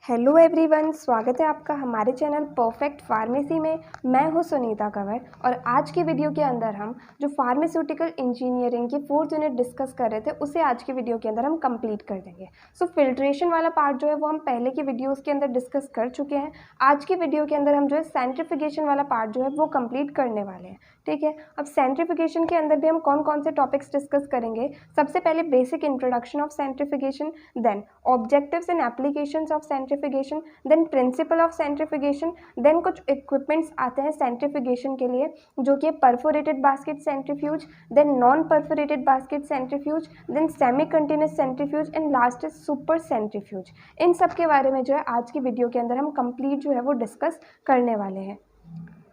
Hello everyone, स्वागत है आपका हमारे चैनल परफेक्ट फार्मेसी में। मैं हूं सुनीता कंवर और आज के वीडियो के अंदर हम जो फार्मास्यूटिकल इंजीनियरिंग की 4th यूनिट डिस्कस कर रहे थे उसे आज के वीडियो के अंदर हम कंप्लीट कर देंगे। सो फिल्ट्रेशन वाला पार्ट जो है वो हम पहले की वीडियोज़ के अंदर डिस्कस कर चुके हैं। आज की वीडियो के अंदर हम जो है सेंट्रीफिकेशन वाला पार्ट जो है वो कंप्लीट करने वाले हैं। ठीक है, अब सेंट्रीफिकेशन के अंदर भी हम कौन कौन से टॉपिक्स डिस्कस करेंगे। सबसे पहले basic introduction of centrification, then objectives and applications of centrification, then principle of centrification, then कुछ इक्विपमेंट्स आते हैं सेंट्रीफिकेशन के लिए जो कि perforated basket centrifuge, then non perforated basket centrifuge, then semi continuous centrifuge and last is super centrifuge. इन सब के बारे में जो है आज की वीडियो के अंदर हम कंप्लीट जो है वो डिस्कस करने वाले हैं।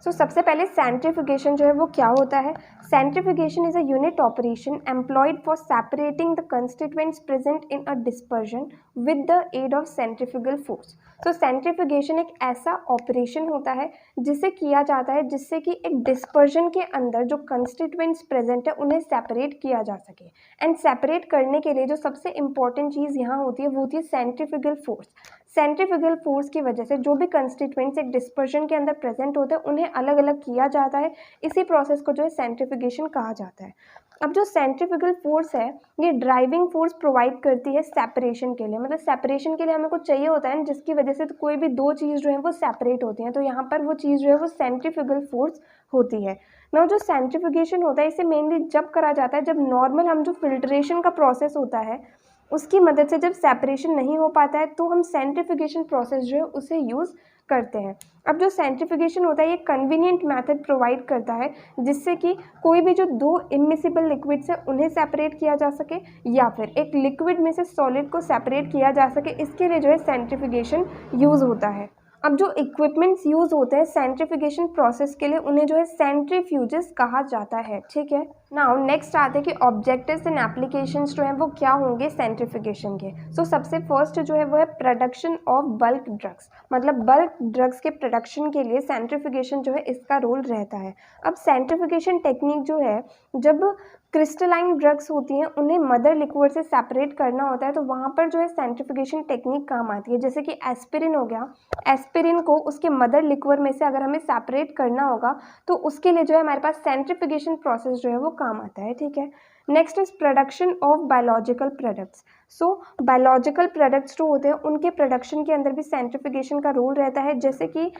सबसे पहले सेंट्रीफिकेशन जो है वो क्या होता है। Centrifugation is a unit operation employed for separating the constituents present in a dispersion with the aid of centrifugal force. Centrifugation एक ऐसा ऑपरेशन होता है जिसे किया जाता है जिससे कि एक डिस्पर्जन के अंदर जो कंस्टिट्यूएंट्स प्रेजेंट है उन्हें सेपरेट किया जा सके। एंड सेपरेट करने के लिए जो सबसे इंपॉर्टेंट चीज़ यहाँ होती है वो होती है सेंट्रीफ्यूगल फोर्स। सेंट्रीफ्यूगल फोर्स की वजह से जो भी कंस्टिट्यूएंट्स एक डिस्पर्जन के अंदर प्रेजेंट होते हैं उन्हें अलग अलग किया जाता है। इसी प्रोसेस को जो है सेंट्रीफिकेशन कहा जाता है। अब जो सेंट्रीफ्यूगल फोर्स है ये ड्राइविंग फोर्स प्रोवाइड करती है सेपरेशन के लिए। मतलब सेपरेशन के लिए हमें कुछ चाहिए होता है जिसकी वजह से तो कोई भी दो चीज़ जो है वो सेपरेट होती हैं, तो यहाँ पर वो चीज़ जो है वो सेंट्रीफ्यूगल फोर्स होती है ना। जो सेंट्रीफिकेशन होता है इसे मेनली जब करा जाता है जब नॉर्मल हम जो फिल्ट्रेशन का प्रोसेस होता है उसकी मदद से जब सेपरेशन नहीं हो पाता है तो हम सेंट्रीफिकेशन प्रोसेस जो है उसे यूज़ करते हैं। अब जो सेंट्रीफिकेशन होता है ये कन्वीनियंट मेथड प्रोवाइड करता है जिससे कि कोई भी जो दो इमिसिबल लिक्विड्स है उन्हें सेपरेट किया जा सके या फिर एक लिक्विड में से सॉलिड को सेपरेट किया जा सके। इसके लिए जो है सेंट्रीफिकेशन यूज़ होता है। अब जो इक्विपमेंट्स यूज़ होते हैं सेंट्रीफिकेशन प्रोसेस के लिए उन्हें जो है सेंट्रीफ्यूजेस कहा जाता है। ठीक है, नाउ नेक्स्ट आते हैं कि ऑब्जेक्टिव्स एंड एप्लीकेशंस जो हैं वो क्या होंगे सेंट्रीफिकेशन के। सबसे फर्स्ट जो है वो है प्रोडक्शन ऑफ बल्क ड्रग्स। मतलब बल्क ड्रग्स के प्रोडक्शन के लिए सेंट्रीफिकेशन जो है इसका रोल रहता है। अब सेंट्रीफिकेशन टेक्निक जो है जब क्रिस्टलाइन ड्रग्स होती हैं उन्हें मदर लिक्विड से सेपरेट करना होता है तो वहाँ पर जो है सेंट्रीफिकेशन टेक्निक काम आती है। जैसे कि एस्पिरिन हो गया, एस्पिरिन को उसके मदर लिक्विड में से अगर हमें सेपरेट करना होगा तो उसके लिए जो है हमारे पास सेंट्रीफिकेशन प्रोसेस जो है वो काम आता है। ठीक है, next is production of biological products. Biological products जो होते हैं उनके प्रोडक्शन के अंदर भी सेंट्रीफिकेशन का रोल रहता है। जैसे कि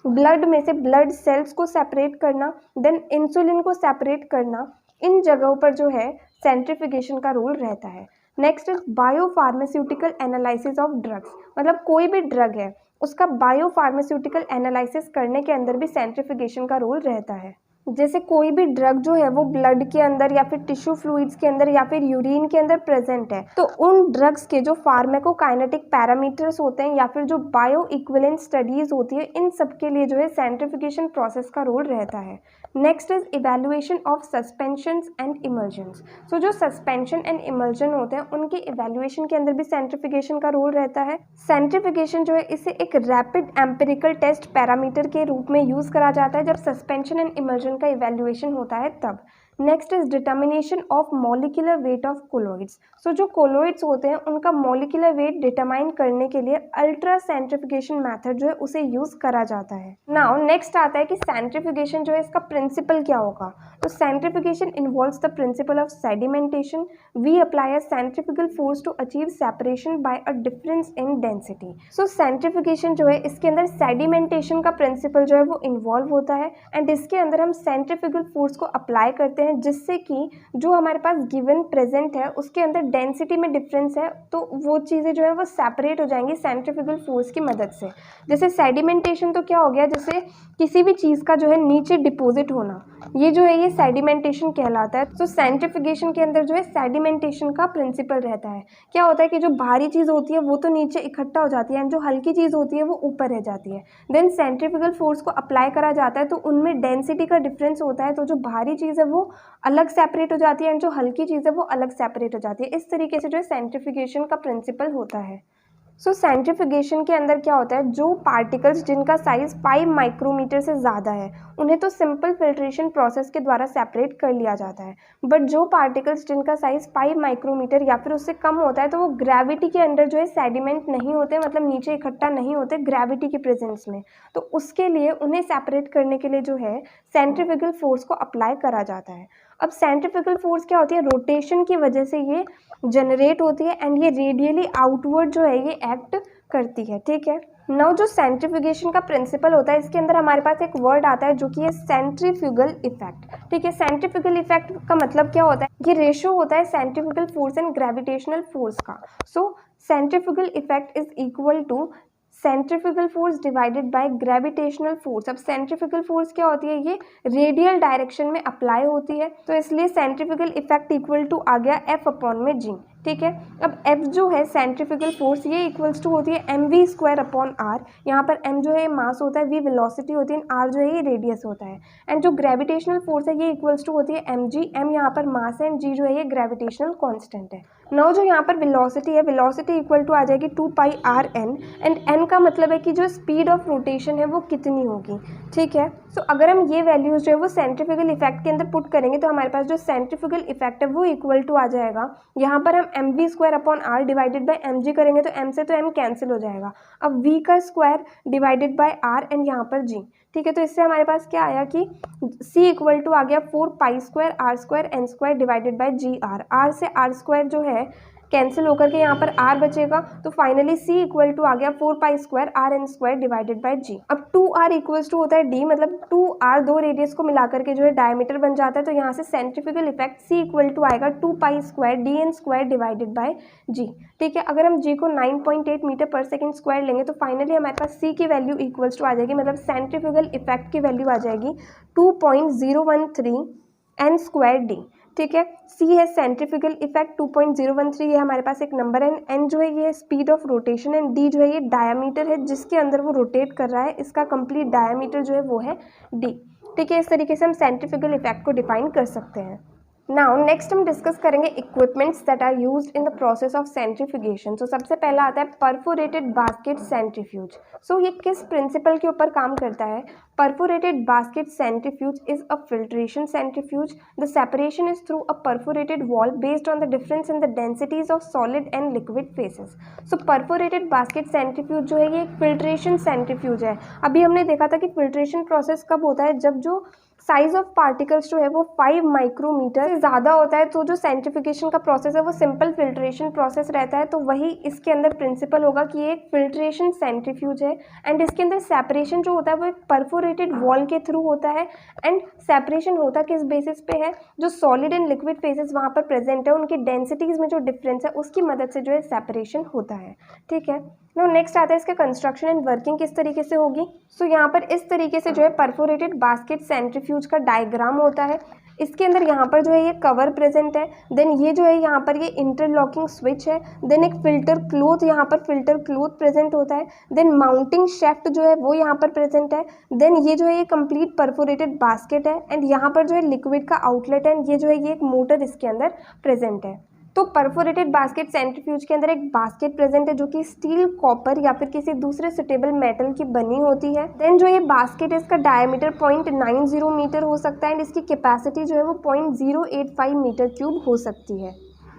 ब्लड में से ब्लड सेल्स को सेपरेट करना, देन इंसुलिन को सेपरेट करना, इन जगहों पर जो है सेंट्रीफिकेशन का रोल रहता है। Next is biopharmaceutical analysis of drugs. मतलब कोई भी ड्रग है उसका बायोफार्मास्यूटिकल एनालिसिस करने के अंदर भी सेंट्रीफिकेशन का रोल रहता है। जैसे कोई भी ड्रग जो है वो ब्लड के अंदर या फिर टिश्यू फ्लूइड्स के अंदर या फिर यूरिन के अंदर प्रेजेंट है तो उन ड्रग्स के जो फार्माकोकाइनेटिक पैरामीटर्स होते हैं या फिर जो बायो इक्विवेलेंट स्टडीज होती है इन सब के लिए जो है सेंट्रीफिकेशन प्रोसेस का रोल रहता है। Next is evaluation of suspensions and emulsions. जो सस्पेंशन एंड इमल्जन होते हैं उनके इवेल्युएशन के अंदर भी सेंट्रीफिकेशन का रोल रहता है। सेंट्रीफिकेशन जो है इसे एक रैपिड एम्पिरिकल टेस्ट पैरामीटर के रूप में यूज़ करा जाता है जब सस्पेंशन एंड इमल्जन का इवेल्युएशन होता है तब। Next is determination of molecular weight of colloids. जो कोलोइड्स होते हैं उनका मॉलिक्यूलर वेट डिटरमाइन करने के लिए अल्ट्रा सेंट्रीफिकेशन मेथड जो है उसे यूज़ करा जाता है। नाउ नेक्स्ट आता है कि सेंट्रीफिकेशन जो है इसका प्रिंसिपल क्या होगा। Centrification involves the principle of sedimentation. We apply a centrifical force to achieve separation by a difference in density. Centrification जो है इसके अंदर सेडिमेंटेशन का प्रिंसिपल जो है वो इन्वॉल्व होता है एंड इसके अंदर हम सेंट्रीफिकल फोर्स को अप्लाई करते हैं जिससे कि जो हमारे पास गिवन प्रेजेंट है उसके अंदर डेंसिटी में डिफरेंस है तो वो चीज़ें जो है वो सेपरेट हो जाएंगी सेंट्रीफिकल फोर्स की मदद से। जैसे सेडिमेंटेशन तो क्या हो गया, जैसे किसी भी चीज़ का जो है नीचे डिपॉजिट होना, ये जो है ये सेडिमेंटेशन कहलाता है। सेंट्रीफिकेशन के अंदर जो है सेडिमेंटेशन का प्रिंसिपल रहता है। क्या होता है कि जो भारी चीज़ होती है वो तो नीचे इकट्ठा हो जाती है एंड जो हल्की चीज़ होती है वो ऊपर रह जाती है। देन सेंट्रीफिकल फोर्स को अप्लाई करा जाता है तो उनमें डेंसिटी का डिफरेंस होता है तो जो भारी चीज़ है वो अलग सेपरेट हो जाती है एंड जो हल्की चीज़ है वो अलग सेपरेट हो जाती है। इस तरीके से जो है सेंट्रीफिकेशन का प्रिंसिपल होता है। सेंट्रीफ्यूगेशन के अंदर क्या होता है, जो पार्टिकल्स जिनका साइज 5 माइक्रोमीटर से ज़्यादा है उन्हें तो सिंपल फिल्ट्रेशन प्रोसेस के द्वारा सेपरेट कर लिया जाता है, बट जो पार्टिकल्स जिनका साइज 5 माइक्रोमीटर या फिर उससे कम होता है तो वो ग्रेविटी के अंडर जो है सेडिमेंट नहीं होते, मतलब नीचे इकट्ठा नहीं होते ग्रेविटी के प्रेजेंस में, तो उसके लिए उन्हें सेपरेट करने के लिए जो है सेंट्रीफ्यूगल फोर्स को अप्लाई करा जाता है। अब सेंट्रीफ्यूगल फोर्स क्या होती है, रोटेशन की वजह से ये जनरेट होती है एंड ये रेडियली आउटवर्ड जो है ये एक्ट करती है, ठीक है। नाउ जो सेंट्रीफ्यूगेशन का प्रिंसिपल होता है इसके अंदर हमारे पास एक वर्ड आता है जो कि है सेंट्रीफ्यूगल इफेक्ट, ठीक है। सेंट्रीफ्यूगल इफेक्ट का मतलब क्या होता है, ये रेशियो होता है centrifugal force and gravitational force का। So centrifugal effect is equal to centrifugal force divided by gravitational force. अब सेंट्रीफ्यूगल फोर्स क्या होती है, ये रेडियल डायरेक्शन में अप्लाई होती है, तो इसलिए सेंट्रीफ्यूगल इफेक्ट इक्वल टू आ गया F अपॉन में G, ठीक है। अब F जो है सेंट्रीफ्यूगल फोर्स ये इक्वल्स टू होती है mv स्क्वायर अपॉन r, यहाँ पर m जो है मास होता है, v वेलोसिटी होती है, r जो है ये रेडियस होता है, एंड जो ग्रेविटेशनल फोर्स है ये इक्वल्स टू होती है mg, m यहाँ पर मास है एंड g जो है ये ग्रेविटेशनल कांस्टेंट है। नाउ जो यहाँ पर वेलोसिटी है, वेलोसिटी इक्वल टू आ जाएगी 2 पाई r n, एंड n का मतलब है कि जो स्पीड ऑफ रोटेशन है वो कितनी होगी, ठीक है। सो अगर हम ये वैल्यूज जो है वो सेंट्रीफ्यूगल इफेक्ट के अंदर पुट करेंगे तो हमारे पास जो सेंट्रीफ्यूगल इफेक्ट है वो इक्वल टू आ जाएगा, यहाँ पर हम mv square upon r divided by mg करेंगे तो m से तो m कैंसिल हो जाएगा, अब v का square divided bye r and यहाँ पर g, ठीक है। तो इससे हमारे पास क्या आया कि c इक्वल टू आ गया 4 pi square r square n square divided by G R, r से r स्क्वायर जो है कैंसिल होकर के यहाँ पर r बचेगा, तो फाइनली c इक्वल टू आ गया 4 pi square r n square divided by g। अब 2r इक्वल्स टू होता है d, मतलब 2r दो रेडियस को मिलाकर के जो है डायमीटर बन जाता है, तो यहाँ से centrifugal effect c equal to आएगा 2 pi square D N square divided by g, ठीक है। अगर हम g को 9.8 मीटर पर सेकेंड स्क्वायर लेंगे तो फाइनली हमारे पास c की वैल्यू इक्वल्स टू आ जाएगी, मतलब सेंट्रीफ्यूगल इफेक्ट की वैल्यू आ जाएगी 2.013 n स्क्वायर डी, ठीक है। c है सेंट्रीफ्यूगल इफेक्ट 2.013, ये हमारे पास एक नंबर है, n जो है ये speed of rotation and d जो है ये डायमीटर है जिसके अंदर वो रोटेट कर रहा है, इसका कंप्लीट डायमीटर जो है वो है d, ठीक है। इस तरीके से हम सेंट्रीफ्यूगल इफेक्ट को डिफाइन कर सकते हैं। नाउ नेक्स्ट हम डिस्कस करेंगे equipments that are used in the process of centrifugation. So सबसे पहला आता है परफोरेटेड बास्केट सेंट्रीफ्यूज। सो ये किस प्रिंसिपल के ऊपर काम करता है, perforated basket centrifuge is a filtration centrifuge, the separation is through a perforated wall based on the difference in the densities of solid and liquid faces. So perforated basket centrifuge जो है ये एक filtration centrifuge है। अभी हमने देखा था कि फिल्ट्रेशन प्रोसेस कब होता है, जब जो साइज ऑफ पार्टिकल्स जो है वो 5 माइक्रोमीटर से ज़्यादा होता है, तो जो सेंट्रीफिकेशन का प्रोसेस है वो सिंपल फिल्ट्रेशन प्रोसेस रहता है, तो वही इसके अंदर प्रिंसिपल होगा कि ये एक फिल्ट्रेशन सेंट्रीफ्यूज है एंड इसके अंदर सेपरेशन जो होता है वो एक परफोरेटेड वॉल के थ्रू होता है। एंड सेपरेशन होता किस बेसिस पे है, जो सॉलिड एंड लिक्विड फेसेस वहाँ पर प्रेजेंट है उनकी डेंसिटीज़ में जो डिफरेंस है उसकी मदद से जो है सेपरेशन होता है, ठीक है। नो नेक्स्ट आता है इसका कंस्ट्रक्शन एंड वर्किंग किस तरीके से होगी। सो यहाँ पर इस तरीके से जो है परफोरेटेड बास्केट सेंट्रीफ्यूज का डायग्राम होता है। इसके अंदर यहाँ पर जो है ये कवर प्रेजेंट है, देन ये जो है यहाँ पर ये इंटरलॉकिंग स्विच है, देन एक फिल्टर क्लोथ, यहाँ पर फिल्टर क्लोथ प्रेजेंट होता है, देन माउंटिंग शेफ्ट जो है वो यहाँ पर प्रेजेंट है, देन ये जो है ये कंप्लीट परफोरेटेड बास्केट है एंड यहाँ पर जो है लिक्विड का आउटलेट है, ये जो है ये एक मोटर इसके अंदर प्रेजेंट है। तो परफोरेटेड बास्केट सेंट्रीफ्यूज के अंदर एक बास्केट प्रेजेंट है जो कि स्टील, कॉपर या फिर किसी दूसरे सुटेबल मेटल की बनी होती है। देन जो ये बास्केट है इसका डायमीटर 0.90 मीटर हो सकता है एंड इसकी कैपेसिटी जो है वो 0.085 मीटर क्यूब हो सकती है।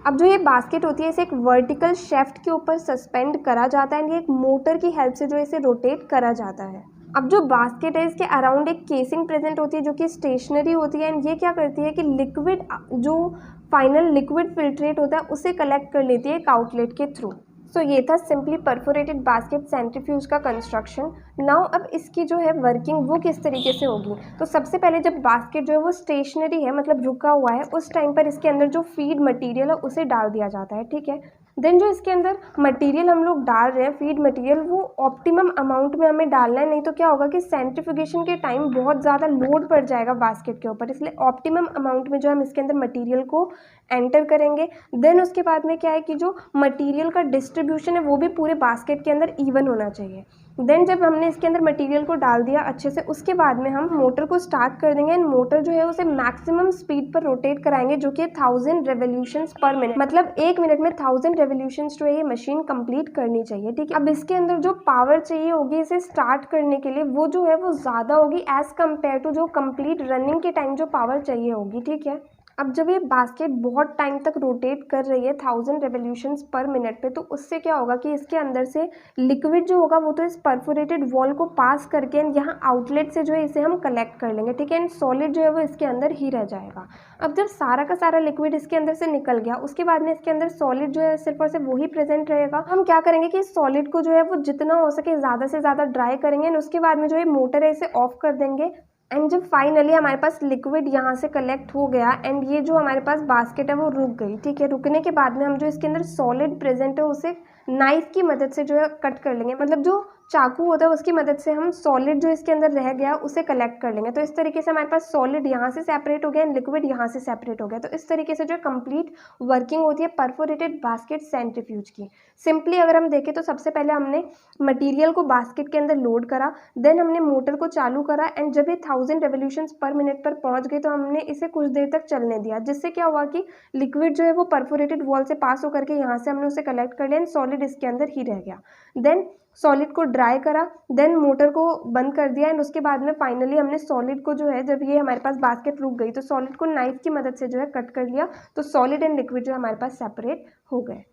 अब जो ये बास्केट होती है इसे एक वर्टिकल शेफ्ट के ऊपर सस्पेंड करा जाता है एंड ये एक मोटर की हेल्प से जो इसे रोटेट करा जाता है। अब जो बास्केट है इसके अराउंड एक केसिंग प्रेजेंट होती है जो कि स्टेशनरी होती है एंड ये क्या करती है कि लिक्विड, जो फाइनल लिक्विड फिल्ट्रेट होता है उसे कलेक्ट कर लेती है एक आउटलेट के थ्रू। सो ये था सिंपली परफोरेटेड बास्केट सेंट्रीफ्यूज का कंस्ट्रक्शन। नाउ अब इसकी जो है वर्किंग वो किस तरीके से होगी। तो सबसे पहले जब बास्केट जो है वो स्टेशनरी है, मतलब रुका हुआ है, उस टाइम पर इसके अंदर जो फीड मटेरियल है उसे डाल दिया जाता है, ठीक है। देन जो इसके अंदर मटेरियल हम लोग डाल रहे हैं, फीड मटेरियल, वो ऑप्टिमम अमाउंट में हमें डालना है, नहीं तो क्या होगा कि सेंट्रीफ्यूगेशन के टाइम बहुत ज़्यादा लोड पड़ जाएगा बास्केट के ऊपर, इसलिए ऑप्टिमम अमाउंट में जो हम इसके अंदर मटेरियल को एंटर करेंगे। देन उसके बाद में क्या है कि जो मटेरियल का डिस्ट्रीब्यूशन है वो भी पूरे बास्केट के अंदर इवन होना चाहिए। देन जब हमने इसके अंदर मटेरियल को डाल दिया अच्छे से, उसके बाद में हम मोटर को स्टार्ट कर देंगे एंड मोटर जो है उसे मैक्सिमम स्पीड पर रोटेट कराएंगे, जो कि 1000 रेवोल्यूशंस पर मिनट, मतलब 1 मिनट में 1000 रेवोल्यूशंस जो है ये मशीन कंप्लीट करनी चाहिए। ठीक है, अब इसके अंदर जो पावर चाहिए होगी इसे स्टार्ट करने के लिए, वो जो है वो ज़्यादा होगी एज़ कम्पेयर टू जो कंप्लीट रनिंग के टाइम जो पावर चाहिए होगी। ठीक है, अब जब ये बास्केट बहुत टाइम तक रोटेट कर रही है 1000 रेवोल्यूशंस पर मिनट पे, तो उससे क्या होगा कि इसके अंदर से लिक्विड जो होगा वो तो इस परफोरेटेड वॉल को पास करके यहाँ आउटलेट से जो है इसे हम कलेक्ट कर लेंगे। ठीक है, एंड सॉलिड जो है वो इसके अंदर ही रह जाएगा। अब जब सारा का सारा लिक्विड इसके अंदर से निकल गया, उसके बाद में इसके अंदर सॉलिड जो है सिर्फ और सिर्फ वही प्रेजेंट रहेगा। हम क्या करेंगे कि इस सॉलिड को जो है वो जितना हो सके ज़्यादा से ज़्यादा ड्राई करेंगे एंड उसके बाद में जो है मोटर है इसे ऑफ कर देंगे। एंड जब फाइनली हमारे पास लिक्विड यहाँ से कलेक्ट हो गया एंड ये जो हमारे पास बास्केट है वो रुक गई। ठीक है, रुकने के बाद में हम जो इसके अंदर सॉलिड प्रेजेंट है उसे नाइफ की मदद से जो है कट कर लेंगे, मतलब जो चाकू होता है उसकी मदद से हम सॉलिड जो इसके अंदर रह गया उसे कलेक्ट कर लेंगे। तो इस तरीके से हमारे पास सॉलिड यहाँ से सेपरेट हो गया एंड लिक्विड यहाँ से सेपरेट हो गया। तो इस तरीके से जो कंप्लीट वर्किंग होती है परफोरेटेड बास्केट सेंट्रीफ्यूज की। सिंपली अगर हम देखें तो सबसे पहले हमने मटेरियल को बास्केट के अंदर लोड करा, देन हमने मोटर को चालू करा एंड जब ये 1000 रेवोल्यूशंस पर मिनट पर पहुंच गए तो हमने इसे कुछ देर तक चलने दिया, जिससे क्या हुआ कि लिक्विड जो है वो परफोरेटेड वॉल से पास होकर के यहाँ से हमने उसे कलेक्ट कर लिया एंड सॉलिड इसके अंदर ही रह गया। देन सॉलिड को ड्राई करा, देन मोटर को बंद कर दिया एंड उसके बाद में फाइनली हमने सॉलिड को जो है, जब ये हमारे पास बास्केट रुक गई तो सॉलिड को नाइफ की मदद से जो है कट कर लिया, तो सॉलिड एंड लिक्विड जो हमारे पास सेपरेट हो गए।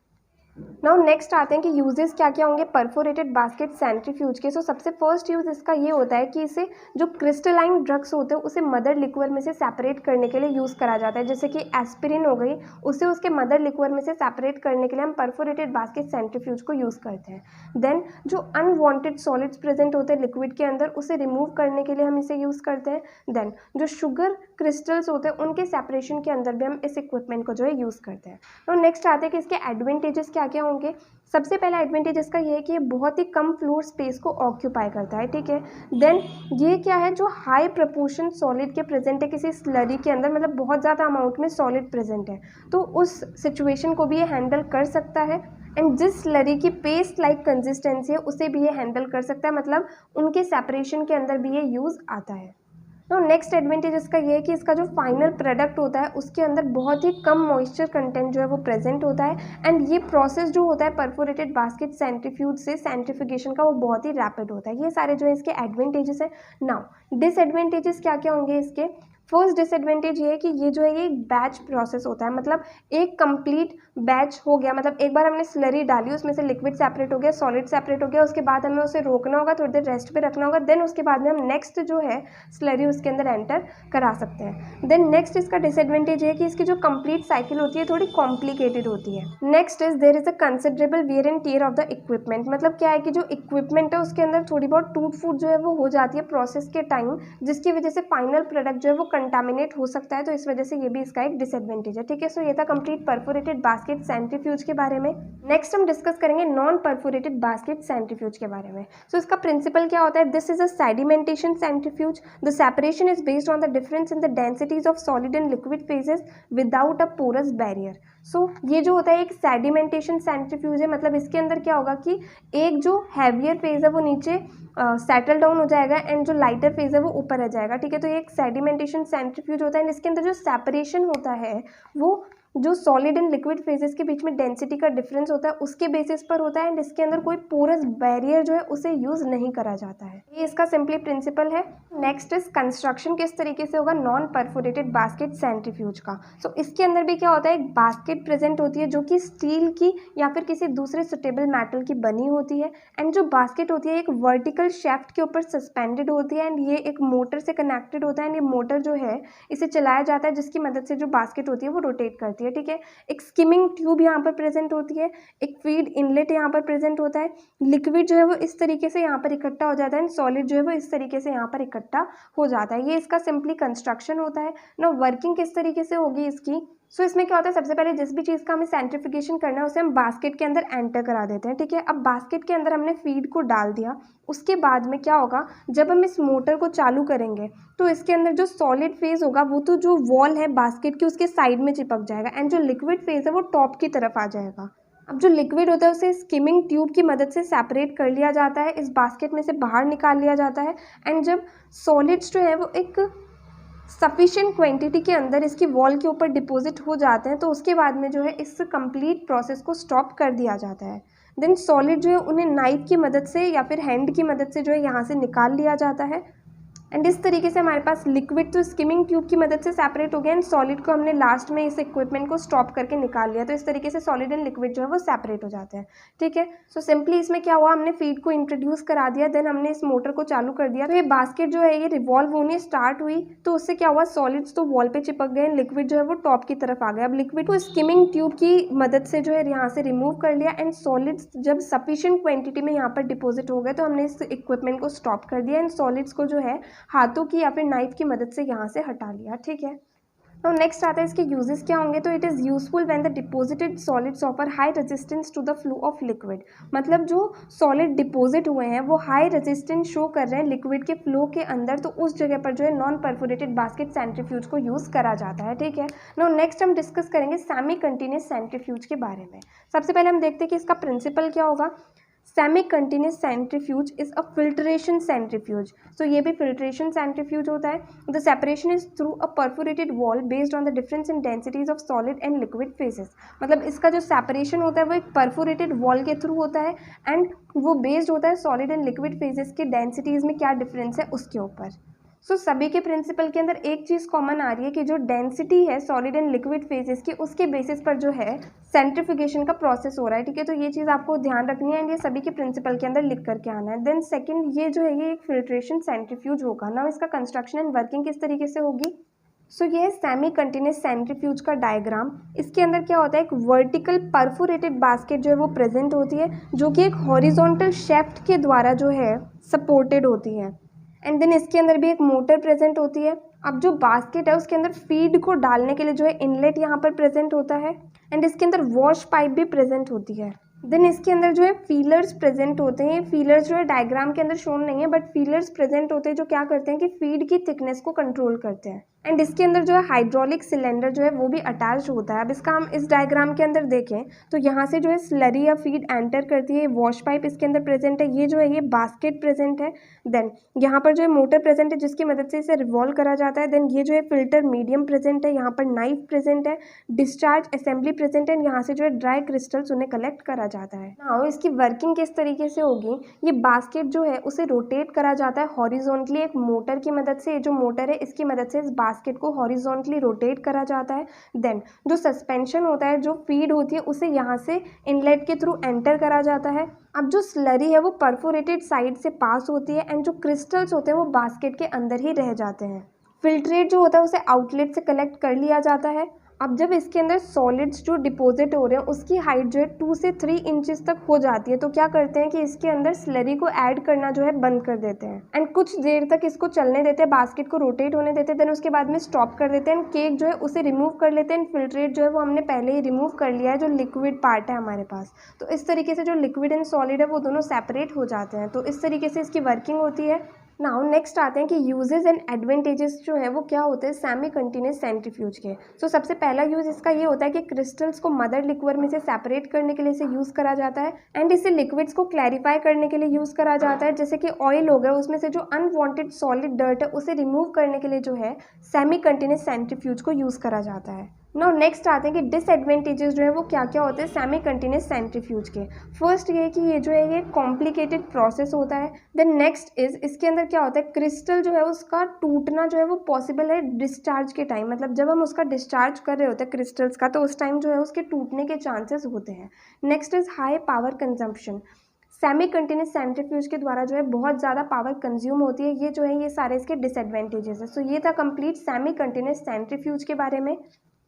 नाउ नेक्स्ट आते हैं कि यूजेस क्या क्या होंगे परफोरेटेड बास्केट सेंट्रीफ्यूज के। सो सबसे फर्स्ट यूज़ इसका ये होता है कि इसे जो क्रिस्टलाइन ड्रग्स होते हैं उसे मदर लिक्वर में से सेपरेट करने के लिए यूज़ करा जाता है, जैसे कि एस्पिरिन हो गई, उसे उसके मदर लिक्वर में से सेपरेट करने के लिए हम परफोरेटेड बास्केट सेंट्रीफ्यूज को यूज़ करते हैं। देन जो अनवांटेड सॉलिड्स प्रेजेंट होते हैं लिक्विड के अंदर उसे रिमूव करने के लिए हम इसे यूज़ करते हैं। देन जो शुगर क्रिस्टल्स होते हैं उनके सेपरेशन के अंदर भी हम इस इक्विपमेंट को जो है यूज़ करते हैं। तो नेक्स्ट आते हैं कि इसके एडवांटेजेस क्या क्या होंगे। सबसे पहला एडवांटेज इसका ये है कि ये बहुत ही कम फ्लोर स्पेस को ऑक्यूपाई करता है। ठीक है, देन ये क्या है, जो हाई प्रपोर्शन सॉलिड के प्रेजेंट है किसी स्लरी के अंदर, मतलब बहुत ज़्यादा अमाउंट में सॉलिड प्रेजेंट है, तो उस सिचुएशन को भी ये हैंडल कर सकता है। एंड जिस स्लरी की पेस्ट लाइक कंसिस्टेंसी है उसे भी ये हैंडल कर सकता है, मतलब उनके सेपरेशन के अंदर भी ये यूज़ आता है। तो नेक्स्ट एडवांटेज इसका ये है कि इसका जो फाइनल प्रोडक्ट होता है उसके अंदर बहुत ही कम मॉइस्चर कंटेंट जो है वो प्रेजेंट होता है एंड ये प्रोसेस जो होता है परफोरेटेड बास्केट सेंट्रीफ्यूज से सेंट्रीफिकेशन का वो बहुत ही रैपिड होता है। ये सारे जो है इसके एडवांटेजेस है। नाउ डिसएडवांटेजेस क्या क्या होंगे इसके। फर्स्ट डिसएडवांटेज ये है कि ये जो है ये एक बैच प्रोसेस होता है, मतलब एक कंप्लीट बैच हो गया, मतलब एक बार हमने स्लरी डाली उसमें से लिक्विड सेपरेट हो गया, सॉलिड सेपरेट हो गया, उसके बाद हमें उसे रोकना होगा, थोड़ी देर रेस्ट पे रखना होगा, देन उसके बाद में हम नेक्स्ट जो है स्लरी उसके अंदर एंटर करा सकते हैं। देन नेक्स्ट इसका डिसएडवांटेज ये है कि इसकी जो कंप्लीट साइकिल होती है थोड़ी कॉम्प्लिकेटेड होती है। Next is there is a considerable wear and tear of the equipment, मतलब क्या है कि जो इक्विपमेंट है उसके अंदर थोड़ी बहुत टूट फूट जो है वो हो जाती है प्रोसेस के टाइम, जिसकी वजह से फाइनल प्रोडक्ट जो है वो कंटामिनेट हो सकता है, तो इस वजह से ये भी इसका एक डिसएडवांटेज है। ठीक है, सो ये था कंप्लीट परफोरेटेड बास्केट सेंट्रीफ्यूज के बारे में। नेक्स्ट हम डिस्कस करेंगे नॉन परफोरेटेड बास्केट सेंट्रीफ्यूज के बारे में। सो इसका प्रिंसिपल क्या होता है। This is a sedimentation centrifuge, the separation is based on the difference in the densities of solid and liquid phases without a porous barrier. So ये जो होता है एक सेडिमेंटेशन सेंट्रीफ्यूज है, मतलब इसके अंदर क्या होगा कि एक जो हैवियर फेज है वो नीचे सेटल डाउन हो जाएगा एंड जो लाइटर फेज है वो ऊपर रह जाएगा। ठीक है, तो ये एक सेडिमेंटेशन सेंट्रीफ्यूज होता है एंड इसके अंदर जो सेपरेशन होता है वो जो सॉलिड एंड लिक्विड फेजेस के बीच में डेंसिटी का डिफरेंस होता है उसके बेसिस पर होता है एंड इसके अंदर कोई पोरस बैरियर जो है उसे यूज नहीं करा जाता है। ये इसका सिंपली प्रिंसिपल है। नेक्स्ट इज कंस्ट्रक्शन किस तरीके से होगा नॉन परफोरेटेड बास्केट सेंट्रीफ्यूज का। सो इसके अंदर भी क्या होता है, एक बास्केट प्रेजेंट होती है जो कि स्टील की या फिर किसी दूसरे सुटेबल मेटल की बनी होती है एंड जो बास्केट होती है एक वर्टिकल शेफ्ट के ऊपर सस्पेंडेड होती है एंड ये एक मोटर से कनेक्टेड होता है एंड ये मोटर जो है इसे चलाया जाता है जिसकी मदद से जो बास्केट होती है वो रोटेट करती है। ठीक है, एक स्किमिंग ट्यूब यहाँ पर प्रेजेंट होती है, एक फीड इनलेट यहाँ पर प्रेजेंट होता है, लिक्विड जो है वो इस तरीके से यहाँ पर इकट्ठा हो जाता है एंड सॉलिड जो है वो इस तरीके से यहाँ पर इकट्ठा हो जाता है। ये इसका सिंपली कंस्ट्रक्शन होता है ना। वर्किंग किस तरीके से होगी इसकी। सो इसमें क्या होता है, सबसे पहले जिस भी चीज़ का हमें सेंट्रीफिकेशन करना है उसे हम बास्केट के अंदर एंटर करा देते हैं। ठीक है, अब बास्केट के अंदर हमने फीड को डाल दिया, उसके बाद में क्या होगा, जब हम इस मोटर को चालू करेंगे तो इसके अंदर जो सॉलिड फेज होगा वो तो जो वॉल है बास्केट की उसके साइड में चिपक जाएगा एंड जो लिक्विड फेज है वो टॉप की तरफ आ जाएगा। अब जो लिक्विड होता है उसे स्किमिंग ट्यूब की मदद से सेपरेट कर लिया जाता है, इस बास्केट में से बाहर निकाल लिया जाता है। एंड जब सॉलिड्स जो है वो एक सफिशिएंट क्वांटिटी के अंदर इसकी वॉल के ऊपर डिपॉजिट हो जाते हैं तो उसके बाद में जो है इस कंप्लीट प्रोसेस को स्टॉप कर दिया जाता है। देन सॉलिड जो है उन्हें नाइफ की मदद से या फिर हैंड की मदद से जो है यहाँ से निकाल लिया जाता है। एंड इस तरीके से हमारे पास लिक्विड तो स्किमिंग ट्यूब की मदद से सेपरेट हो गया एंड सॉलिड को हमने लास्ट में इस इक्विपमेंट को स्टॉप करके निकाल लिया। तो इस तरीके से सॉलिड एंड लिक्विड जो है वो सेपरेट हो जाते हैं। ठीक है, सो सिंपली इसमें क्या हुआ, हमने फीड को इंट्रोड्यूस करा दिया, देन हमने इस मोटर को चालू कर दिया। तो ये बास्केट जो है ये रिवॉल्व होनी स्टार्ट हुई, तो उससे क्या हुआ, सॉलिड्स तो वॉल पे चिपक गए, लिक्विड जो है वो टॉप की तरफ आ गया। अब लिक्विड को स्किमिंग ट्यूब की मदद से जो है यहाँ से रिमूव कर लिया एंड सॉलिड्स जब सफिशिएंट क्वांटिटी में यहाँ पर डिपॉजिट हो गए तो हमने इस इक्विपमेंट को स्टॉप कर दिया एंड सॉलिड्स को जो है हाथों की या फिर नाइफ की मदद से यहाँ से हटा लिया। ठीक है, तो नेक्स्ट आता है इसके यूजेस क्या होंगे। तो it is useful when the deposited solids offer high resistance to the flow of liquid. मतलब जो सॉलिड डिपॉजिट हुए हैं वो हाई रेजिस्टेंस शो कर रहे हैं लिक्विड के फ्लो के अंदर, तो उस जगह पर जो है नॉन परफोरेटेड बास्केट सेंट्रीफ्यूज को यूज़ करा जाता है। ठीक है, नो नेक्स्ट हम डिस्कस करेंगे सेमी कंटिन्यूस सेंट्रीफ्यूज के बारे में। सबसे पहले हम देखते हैं कि इसका प्रिंसिपल क्या होगा। Semi-continuous centrifuge is a filtration centrifuge. तो ये भी फिल्ट्रेशन सेंट्रीफ्यूज होता है। The separation is through a perforated wall based on the difference in densities of solid and liquid phases. मतलब इसका जो सेपरेशन होता है वो एक परफोरेटेड वॉल के थ्रू होता है एंड वो बेस्ड होता है सॉलिड एंड लिक्विड फेजेस के डेंसिटीज में क्या डिफरेंस है उसके ऊपर। सो सभी के प्रिंसिपल के अंदर एक चीज़ कॉमन आ रही है कि जो डेंसिटी है सॉलिड एंड लिक्विड फेजेस की, उसके बेसिस पर जो है सेंट्रीफ्यूगेशन का प्रोसेस हो रहा है। ठीक है, तो ये चीज़ आपको ध्यान रखनी है एंड ये सभी के प्रिंसिपल के अंदर लिख करके आना है। देन सेकंड, ये जो है ये एक फिल्ट्रेशन सेंट्रीफ्यूज होगा ना, इसका कंस्ट्रक्शन एंड वर्किंग किस तरीके से होगी। सो ये है सेमी कंटिन्यूस सेंट्रीफ्यूज का डायग्राम। इसके अंदर क्या होता है, एक वर्टिकल परफोरेटेड बास्केट जो है वो प्रेजेंट होती है जो कि एक हॉरिजॉन्टल शेफ्ट के द्वारा जो है सपोर्टेड होती है। एंड देन इसके अंदर भी एक मोटर प्रेजेंट होती है। अब जो बास्केट है उसके अंदर फीड को डालने के लिए जो है इनलेट यहाँ पर प्रेजेंट होता है एंड इसके अंदर वॉश पाइप भी प्रेजेंट होती है। देन इसके अंदर जो है फीलर्स प्रेजेंट होते हैं। फीलर्स जो है डायग्राम के अंदर शोन नहीं है बट फीलर्स प्रेजेंट होते हैं जो क्या करते हैं कि फीड की थिकनेस को कंट्रोल करते हैं। एंड इसके अंदर जो है हाइड्रोलिक सिलेंडर जो है वो भी अटैच होता है। अब इसका हम इस डायग्राम के अंदर देखें तो यहाँ से जो है स्लरी या फीड एंटर करती है। वॉश पाइप इसके अंदर प्रेजेंट है, ये जो है ये बास्केट प्रेजेंट है। देन यहाँ पर जो है मोटर प्रेजेंट है जिसकी मदद से इसे रिवॉल्व करा जाता है। देन ये जो है फिल्टर मीडियम प्रेजेंट है, यहाँ पर नाइफ प्रेजेंट है, डिस्चार्ज असेंबली प्रेजेंट है, यहाँ से जो है ड्राई क्रिस्टल्स उन्हें कलेक्ट करा जाता है। नाउ इसकी वर्किंग किस तरीके से होगी, ये बास्केट जो है उसे रोटेट करा जाता है हॉरिजॉन्टली एक मोटर की मदद से। ये जो मोटर है इसकी मदद से इस बास्केट को हॉरिजॉन्टली रोटेट करा जाता है। देन जो सस्पेंशन होता है, जो फीड होती है, उसे यहाँ से इनलेट के थ्रू एंटर करा जाता है। अब जो स्लरी है वो परफोरेटेड साइड से पास होती है एंड जो क्रिस्टल्स होते हैं वो बास्केट के अंदर ही रह जाते हैं। फिल्ट्रेट जो होता है उसे आउटलेट से कलेक्ट कर लिया जाता है। अब जब इसके अंदर सॉलिड्स जो डिपॉजिट हो रहे हैं उसकी हाइट जो है 2 से 3 इंचेस तक हो जाती है, तो क्या करते हैं कि इसके अंदर स्लरी को ऐड करना जो है बंद कर देते हैं एंड कुछ देर तक इसको चलने देते हैं, बास्केट को रोटेट होने देते हैं। देन उसके बाद में स्टॉप कर देते हैं। केक जो है उसे रिमूव कर लेते हैं। फिल्ट्रेट जो है वो हमने पहले ही रिमूव कर लिया है, जो लिक्विड पार्ट है हमारे पास। तो इस तरीके से जो लिक्विड एंड सॉलिड है वो दोनों सेपरेट हो जाते हैं। तो इस तरीके से इसकी वर्किंग होती है। नाउ नेक्स्ट आते हैं कि यूजेस एंड एडवांटेजेस जो है वो क्या होते हैं सेमी कंटिन्यूस सेंट्रीफ्यूज के। सो सबसे पहला यूज़ इसका ये होता है कि क्रिस्टल्स को मदर लिक्विड में से सेपरेट करने के लिए इसे यूज़ करा जाता है एंड इसे लिक्विड्स को क्लैरिफाई करने के लिए यूज़ करा जाता है। जैसे कि ऑयल हो गया, उसमें से जो अनवांटेड सॉलिड डर्ट है उसे रिमूव करने के लिए जो है सेमी कंटिन्यूस सेंट्रीफ्यूज को यूज़ करा जाता है। नाउ नेक्स्ट आते हैं कि डिसएडवांटेजेस जो है वो क्या क्या होते हैं सेमी कंटिन्यूस सेंट्रीफ्यूज के। फर्स्ट ये कि ये जो है ये कॉम्प्लिकेटेड प्रोसेस होता है। देन नेक्स्ट इज इसके अंदर क्या होता है, क्रिस्टल जो है उसका टूटना जो है वो पॉसिबल है डिस्चार्ज के टाइम। मतलब जब हम उसका डिस्चार्ज कर रहे होते हैं क्रिस्टल्स का तो उस टाइम जो है उसके टूटने के चांसेस होते हैं। Next is high power consumption. Semi continuous centrifuge के द्वारा जो है बहुत ज़्यादा पावर कंज्यूम होती है। ये जो है ये सारे इसके डिसएडवांटेजेस है। सो ये था कंप्लीट सेमी कंटिन्यूस सेंट्रीफ्यूज के बारे में।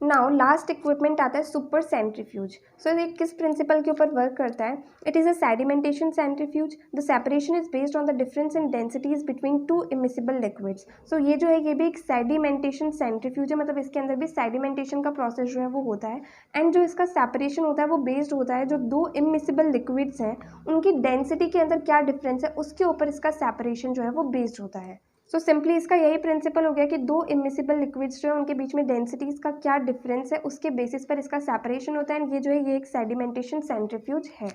नाउ लास्ट इक्विपमेंट आता है सुपर सेंट्रीफ्यूज। सो ये किस प्रिंसिपल के ऊपर वर्क करता है। It is a sedimentation centrifuge. The separation is based on the difference in densities between 2 immiscible liquids. So ये जो है ये भी एक सेडिमेंटेशन सेंट्रीफ्यूज है। मतलब इसके अंदर भी सेडिमेंटेशन का प्रोसेस जो है वो होता है एंड जो इसका सेपरेशन होता है वो बेस्ड होता है जो 2 इमिसिबल लिक्विड्स हैं उनकी डेंसिटी के अंदर क्या डिफरेंस है उसके ऊपर इसका सेपरेशन जो है वो बेस्ड होता है। सो सिंपली इसका यही प्रिंसिपल हो गया कि दो इमिसिबल लिक्विड्स जो है उनके बीच में डेंसिटीज़ का क्या डिफरेंस है उसके बेसिस पर इसका सेपरेशन होता है, एंड ये जो है ये एक सेडिमेंटेशन सेंट्रीफ्यूज है।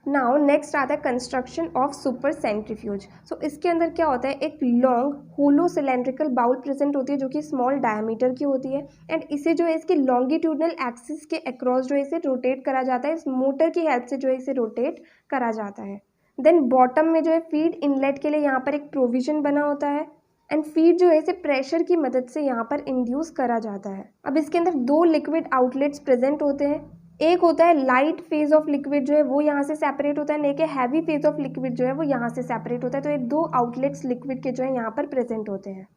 नाउ नेक्स्ट आता है कंस्ट्रक्शन ऑफ सुपर सेंट्रीफ्यूज। सो इसके अंदर क्या होता है, एक लॉन्ग होलो सिलेंड्रिकल बाउल प्रेजेंट होती है जो कि स्मॉल डायमीटर की होती है, एंड इसे जो है इसके लॉन्गिट्यूडनल एक्सिस के अक्रॉस जो है इसे रोटेट करा जाता है, इस मोटर की हेल्प से जो है इसे रोटेट करा जाता है। देन बॉटम में जो है फीड इनलेट के लिए यहाँ पर एक प्रोविजन बना होता है, एंड फीड जो है इसे प्रेशर की मदद से यहाँ पर इंड्यूस करा जाता है। अब इसके अंदर दो लिक्विड आउटलेट्स प्रेजेंट होते हैं, एक होता है लाइट फेज ऑफ लिक्विड जो है वो यहाँ से सेपरेट होता है, एक है हैवी फेज ऑफ लिक्विड जो है वो यहाँ से सेपरेट होता है। तो ये दो आउटलेट्स लिक्विड के जो है यहाँ पर प्रेजेंट होते हैं।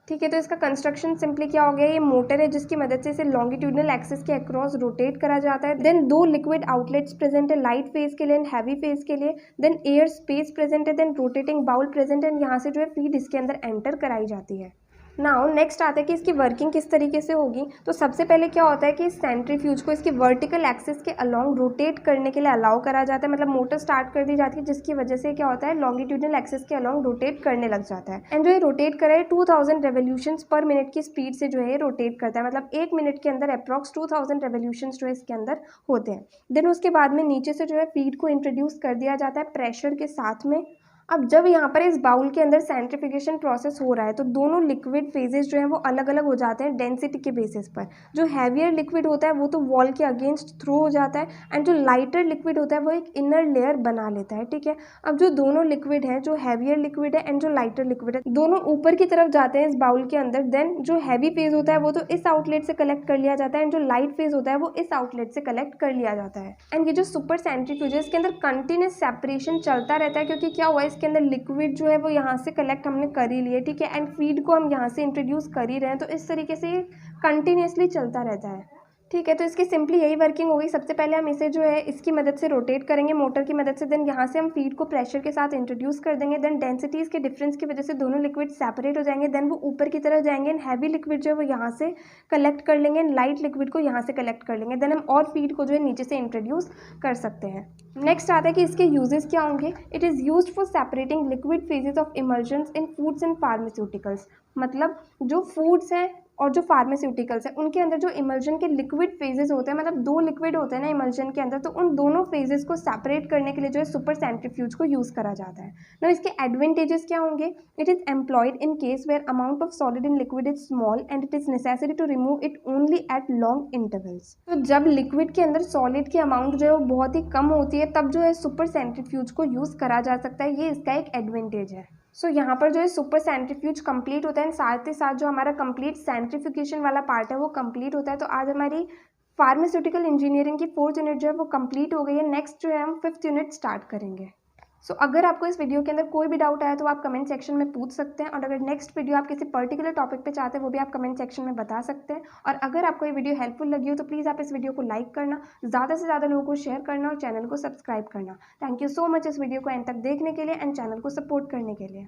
ठीक है, तो इसका कंस्ट्रक्शन सिंपली क्या हो गया, ये मोटर है जिसकी मदद से इसे लॉन्गिट्यूडनल एक्सिस के अक्रॉस रोटेट करा जाता है। देन दो लिक्विड आउटलेट्स प्रेजेंट है, लाइट फेज के लिए एंड हैवी फेज के लिए। देन एयर स्पेस प्रेजेंट है, देन रोटेटिंग बाउल प्रेजेंट है, यहाँ से जो है फीड इसके अंदर एंटर कराई जाती है। नाउ नेक्स्ट आता है कि इसकी वर्किंग किस तरीके से होगी। तो सबसे पहले क्या होता है कि इस सेंट्रीफ्यूज को इसकी वर्टिकल एक्सिस के अलोंग रोटेट करने के लिए अलाउ करा जाता है, मतलब मोटर स्टार्ट कर दी जाती है जिसकी वजह से क्या होता है लॉन्गिट्यूडनल एक्सिस के अलोंग रोटेट करने लग जाता है। एंड जो ये रोटेट करे 2000 रेवोल्यूशंस पर मिनट की स्पीड से जो है रोटेट करता है, मतलब 1 मिनट के अंदर अप्रॉक्स 2000 रेवोल्यूशंस जो है इसके अंदर होते हैं। देन उसके बाद में नीचे से जो है फीड को इंट्रोड्यूस कर दिया जाता है प्रेशर के साथ में। अब जब यहाँ पर इस बाउल के अंदर सेंट्रीफिकेशन प्रोसेस हो रहा है तो दोनों लिक्विड फेजेस जो हैं वो अलग अलग हो जाते हैं डेंसिटी के बेसिस पर। जो हैवियर लिक्विड होता है वो तो वॉल के अगेंस्ट थ्रो हो जाता है, एंड जो लाइटर लिक्विड होता है वो एक इनर लेयर बना लेता है। ठीक है, अब जो दोनों लिक्विड हैं, जो हैवियर लिक्विड है एंड जो लाइटर लिक्विड है, दोनों ऊपर की तरफ जाते हैं इस बाउल के अंदर। देन जो हैवी फेज होता है वो तो इस आउटलेट से कलेक्ट कर लिया जाता है, एंड जो लाइट फेज होता है वो इस आउटलेट से कलेक्ट कर लिया जाता है। एंड ये जो सुपर सेंट्रीफ्यूज है इसके अंदर कंटिन्यूस सेपरेशन चलता रहता है, क्योंकि क्या हुआ इसके अंदर लिक्विड जो है वो यहाँ से कलेक्ट हमने कर ही लिए। ठीक है, एंड फीड को हम यहाँ से इंट्रोड्यूस कर ही रहे हैं, तो इस तरीके से कंटिन्यूसली चलता रहता है। ठीक है, तो इसकी सिंपली यही वर्किंग होगी। सबसे पहले हम इसे जो है इसकी मदद से रोटेट करेंगे मोटर की मदद से, देन यहाँ से हम फीड को प्रेशर के साथ इंट्रोड्यूस कर देंगे। देन डेंसिटीज़ के डिफरेंस की वजह से दोनों लिक्विड सेपरेट हो जाएंगे, देन वो ऊपर की तरफ जाएंगे एंड हैवी लिक्विड जो है वो यहाँ से कलेक्ट कर लेंगे एंड लाइट लिक्विड को यहाँ से कलेक्ट कर लेंगे। देन हम और फीड को जो है नीचे से इंट्रोड्यूस कर सकते हैं। नेक्स्ट आता है कि इसके यूजेस क्या होंगे। It is used for separating liquid phases of emulsions in foods and pharmaceuticals. मतलब जो फूड्स हैं और जो फार्मास्यूटिकल्स है उनके अंदर जो इमल्जन के लिक्विड फेजेस होते हैं, मतलब दो लिक्विड होते हैं ना इमल्जन के अंदर, तो उन दोनों फेजेस को सेपरेट करने के लिए जो है सुपर सेंट्रीफ्यूज को यूज़ करा जाता है। ना इसके एडवांटेजेस क्या होंगे। It is employed in case where amount of solid in liquid is small and it is necessary to remove it only at long intervals. तो जब लिक्विड के अंदर सॉलिड की अमाउंट जो है वो बहुत ही कम होती है तब जो है सुपर सेंट्रीफ्यूज को यूज़ करा जा सकता है, ये इसका एक एडवांटेज है। सो यहाँ पर जो है सुपर सेंट्रीफ्यूज कंप्लीट होता है, साथ ही साथ जो हमारा कंप्लीट सेंट्रीफिकेशन वाला पार्ट है वो कंप्लीट होता है। तो आज हमारी फार्मास्यूटिकल इंजीनियरिंग की 4th यूनिट जो है वो कंप्लीट हो गई है। नेक्स्ट जो है हम 5th यूनिट स्टार्ट करेंगे। सो अगर आपको इस वीडियो के अंदर कोई भी डाउट आया तो आप कमेंट सेक्शन में पूछ सकते हैं, और अगर नेक्स्ट वीडियो आप किसी पर्टिकुलर टॉपिक पे चाहते हैं वो भी आप कमेंट सेक्शन में बता सकते हैं। और अगर आपको ये वीडियो हेल्पफुल लगी हो तो प्लीज़ आप इस वीडियो को लाइक करना, ज़्यादा से ज़्यादा लोगों को शेयर करना और चैनल को सब्सक्राइब करना। थैंक यू सो मच इस वीडियो को एंड तक देखने के लिए एंड चैनल को सपोर्ट करने के लिए।